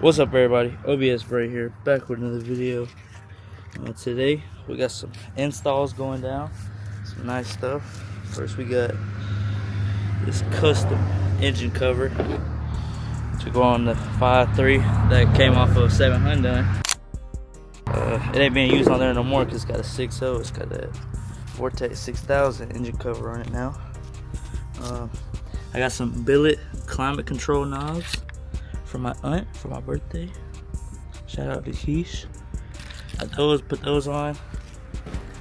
What's up, everybody? OBS right here, back with another video. Today we got some installs going down, some nice stuff. First, we got this custom engine cover to go on the 5.3 that came off of 7 Hyundai. It ain't being used on there no more because it's got a 6.0. It's got that Vortex 6000 engine cover on it now. I got some billet climate control knobs for my aunt for my birthday. Shout out to Keish. Put those on,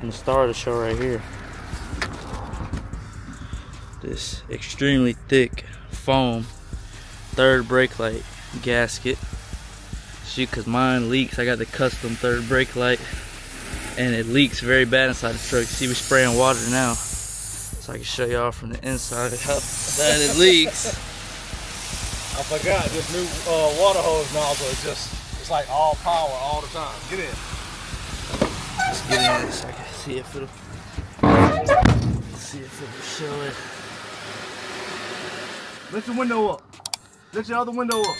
and the star of the show right here. This extremely thick foam third brake light gasket. Shoot, cause mine leaks. I got the custom third brake light, and it leaks very bad inside the truck. See, we spraying water now, so I can show y'all from the inside how bad it leaks. I forgot this new water hose nozzle is it's like all power all the time. Get in. Let's get in so I can see if it'll show it. Lift your window up. Lift your other window up.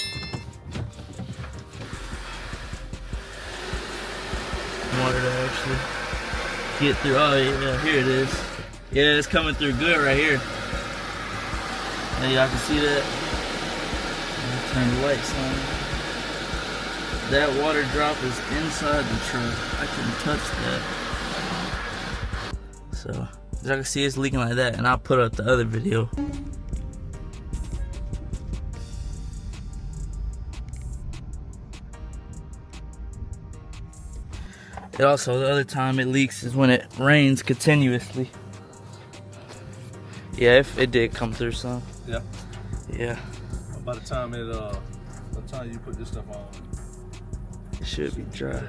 Water to actually get through. Oh yeah, here it is. Yeah, it's coming through good right here. And y'all can see that. Turn the lights on. That water drop is inside the truck. I couldn't touch that. So, as y'all can see, it's leaking like that, and I'll put up the other video. It also, the other time it leaks is when it rains continuously. Yeah, it did come through some. Yeah. Yeah. By the time you put this stuff on, it should be dry.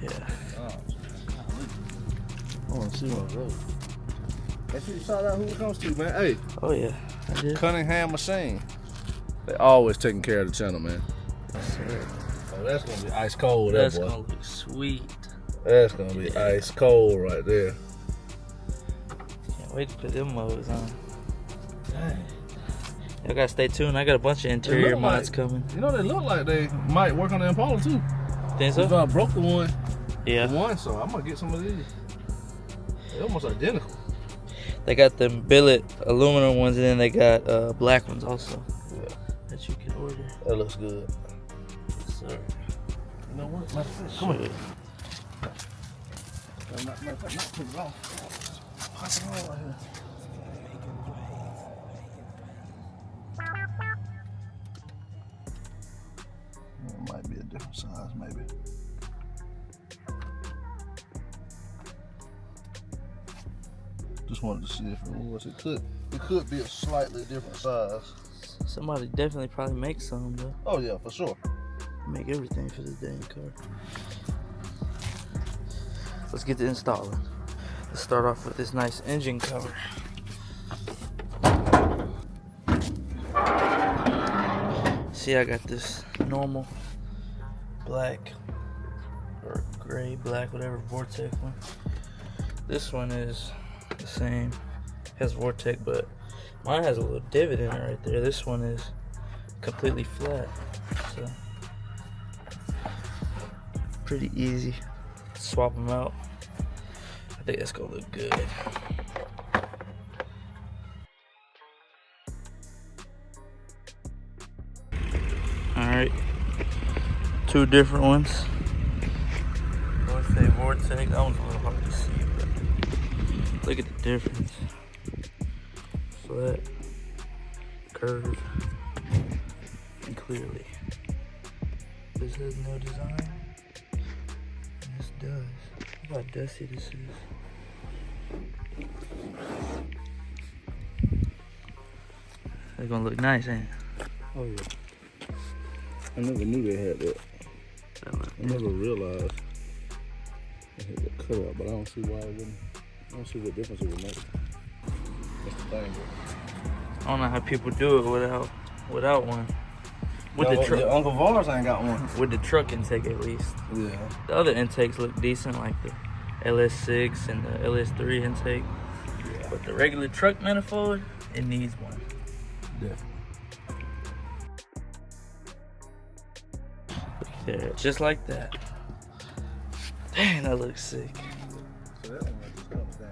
Yeah. I want to see one of those. Make sure you shout out who it comes to, man. Hey. Oh yeah, I did. Cunningham Machine. They always taking care of the channel, man. Yes, sir. Oh, that's gonna be ice cold. That's that boy. gonna look sweet. That's gonna be ice cold right there. Can't wait to put them modes on. Dang. Y'all gotta stay tuned. I got a bunch of interior mods coming. You know, they look like they might work on the Impala too. Think so? I broke the one. Yeah. So I'm gonna get some of these. They're almost identical. They got the billet aluminum ones, and then they got black ones also. Yeah. That you can order. That looks good. Yes, sir. You know what? Come here. Not put it off. Pop it on right here. It might be a different size, maybe. Just wanted to see if it was. It could be a slightly different size. Somebody definitely probably makes some though. Oh yeah, for sure. Make everything for the dang car. Let's get to installing. Let's start off with this nice engine cover. See, I got this normal black or gray, black, whatever, Vortex one. This one is the same, has Vortex, but mine has a little divot in it right there. This one is completely flat, so pretty easy. Swap them out. I think that's gonna look good. Alright, two different ones. Both say Vortex. That one's a little hard to see, but look at the difference. Flat, curved, and clearly. This has no design. This does. Look how dusty this is. They're gonna look nice, ain't it? Oh yeah. I never knew they had that. I never realized they had that cutout, but I don't see why it wouldn't. I don't see what difference it would make. That's the thing. I don't know how people do it without one. With the truck, Uncle Vars ain't got one. with the truck intake at least. Yeah. The other intakes look decent, like the LS6 and the LS3 intake. Yeah. But the regular truck manifold, it needs one. Definitely. there, just like that. Dang, that looks sick. So that one just comes down.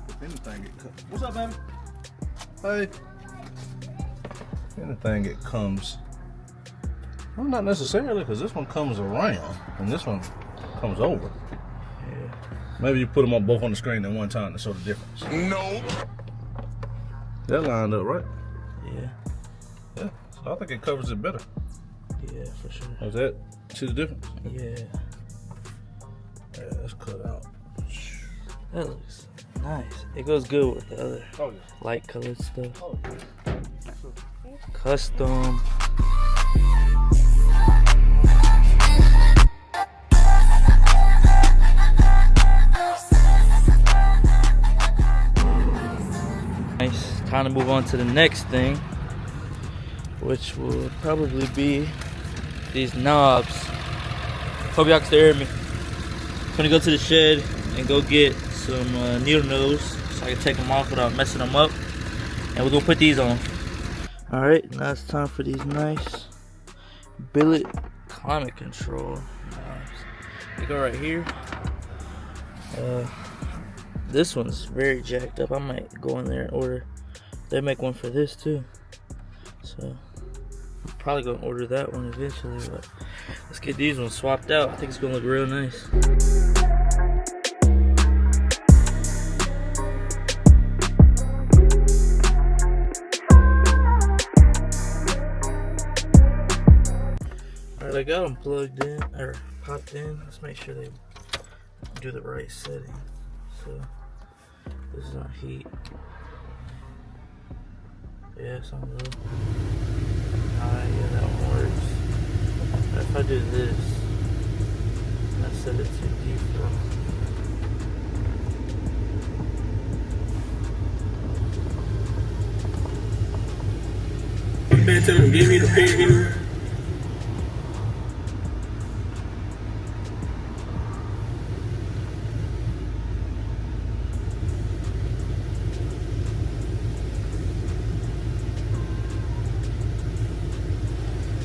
If anything, it comes. What's up, baby? Hey. If anything, it comes. Well, not necessarily, because this one comes around and this one comes over. Yeah. Maybe you put them on both on the screen at one time to show the difference. No. That lined up, right? Yeah. Yeah. So I think it covers it better. Yeah, for sure. Is that? See the difference? Yeah. Yeah, that's cut out. That looks nice. It goes good with the other light colored stuff. Oh, yeah. Custom. Nice. Time to move on to the next thing, which will probably be these knobs. Hope y'all can still hear me. I'm gonna go to the shed and go get some needle nose so I can take them off without messing them up. And we're gonna put these on. Alright, now it's time for these nice billet climate control knobs. They go right here. This one's very jacked up. I might go in there and order. They make one for this too. So I'm probably gonna order that one eventually, but let's get these ones swapped out. I think it's gonna look real nice. Alright, I got them plugged in or popped in. Let's make sure they do the right setting. So this is on heat. Yeah, it's on low. Alright, yeah, that one works. But if I do this, and I set it to default. Give me the pig.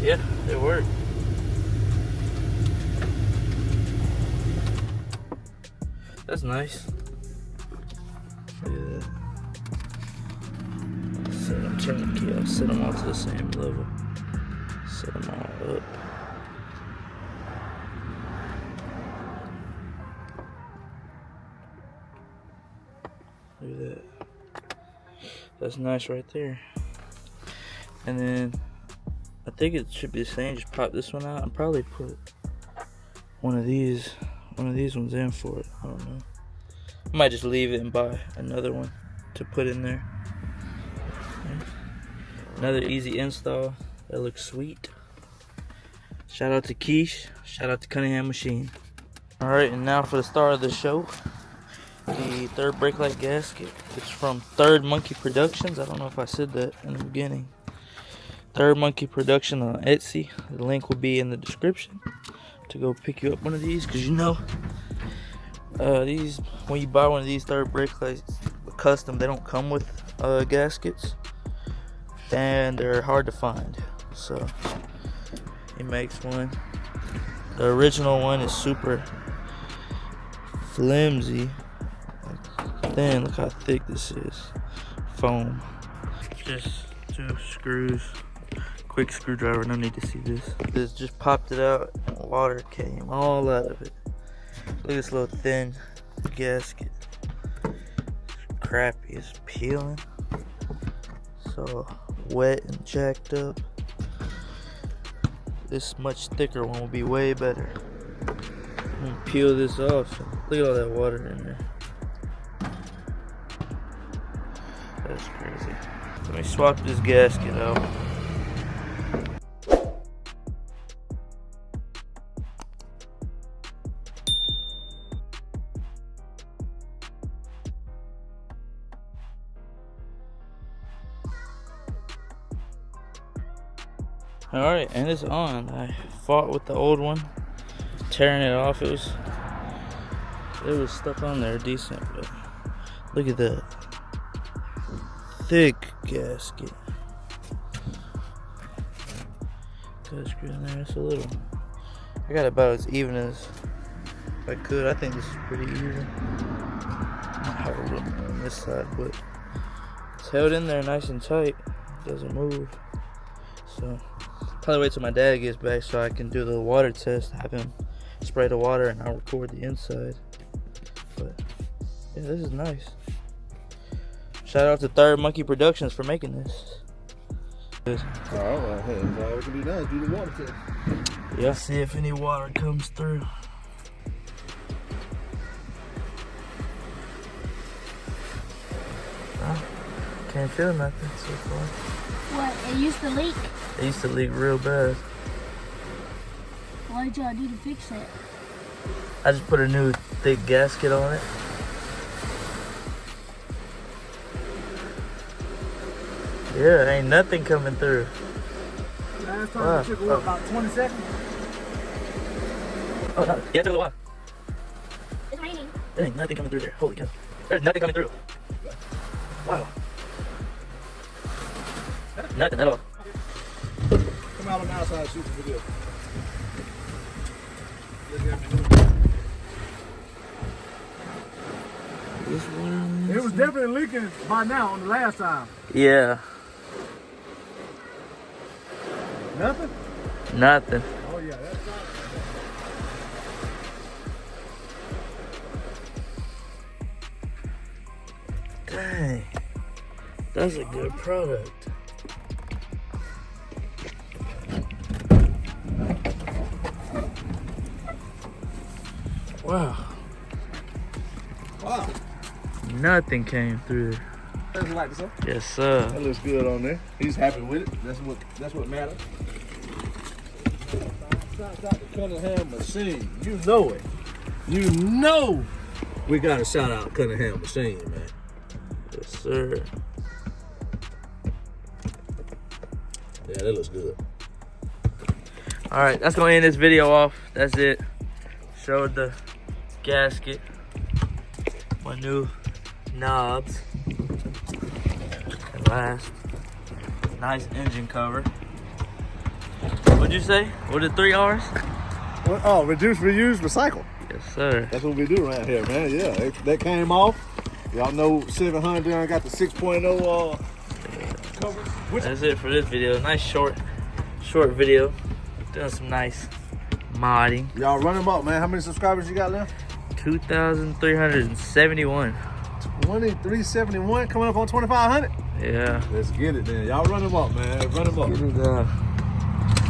Yeah, it worked. That's nice. Look at that. Set them, turn the key off, set them all to the same level. Set them all up. Look at that. That's nice right there. And then I think it should be the same. Just pop this one out and probably put one of these ones in for it. I don't know. I might just leave it and buy another one to put in there. Okay. Another easy install. That looks sweet. Shout out to Keish. Shout out to Cunningham Machine. Alright, and now for the star of the show. The third brake light gasket. It's from Third Monkey Productions. I don't know if I said that in the beginning. Third Monkey Production on Etsy. The link will be in the description to go pick you up one of these, because you know these, when you buy one of these third brake lights custom, they don't come with gaskets and they're hard to find. So he makes one. The original one is super flimsy, thin. Look how thick this is. Foam. Just 2 screws. Quick screwdriver, no need to see this. This just popped it out and water came all out of it. Look at this little thin gasket. It's crappy, it's peeling. So wet and jacked up. This much thicker one will be way better. I'm gonna peel this off. Look at all that water in there. That's crazy. Let me swap this gasket out. Alright, and it's on. I fought with the old one, tearing it off. There was stuff on there decent, but look at that thick gasket. Got a screw in there, it's a little. I got it about as even as I could. I think this is pretty even. Might have a little more on this side, but it's held in there nice and tight. Doesn't move. So probably wait till my dad gets back so I can do the water test. Have him spray the water and I'll record the inside. But yeah, this is nice. Shout out to Third Monkey Productions for making this. Alright, well, hey, all we can do now is do the water test. Yeah, see if any water comes through. Can't feel nothing so far. What? It used to leak? It used to leak real bad. What did y'all do to fix it? I just put a new thick gasket on it. Yeah, ain't nothing coming through. Last time it took what, about 20 seconds? Oh no, yeah, it took a while. It's raining. There ain't nothing coming through there. Holy cow. There's nothing coming through. Wow. Nothing at all. Come out on the outside and shoot the video. It was definitely leaking by now on the last time. Yeah, Nothing? nothing. Oh yeah, that's not. Dang. That's a good product. Wow. Wow. Nothing came through. That's like this, huh? Yes, sir. That looks good on there. He's happy with it. That's what matters. Shout out to Cunningham Machine. You know it. You know we got to shout out Cunningham Machine, man. Yes, sir. Yeah, that looks good. All right, that's gonna end this video off. That's it. Showed the gasket, my new knobs, and last, nice engine cover. What'd you say? What are 3 R's? What? Oh, reduce, reuse, recycle. Yes, sir. That's what we do around here, man. Yeah, that came off. Y'all know 700 done got the 6.0 cover. That's it for this video. Nice short video. Doing some nice modding. Y'all run them up, man. How many subscribers you got left? 2,371. 2371 coming up on 2,500. Yeah. Let's get it then. Y'all run them up, man. Run them up. Get it up.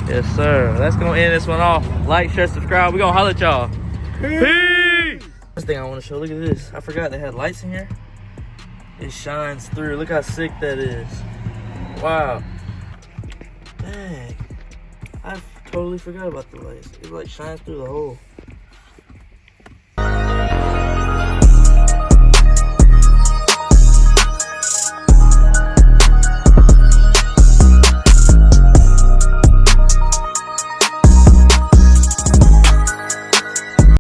Yes, sir. That's gonna end this one off. Like, share, subscribe. We gonna holler at y'all. Peace. First thing I want to show. Look at this. I forgot they had lights in here. It shines through. Look how sick that is. Wow. Dang. I totally forgot about the lights. It like shines through the hole.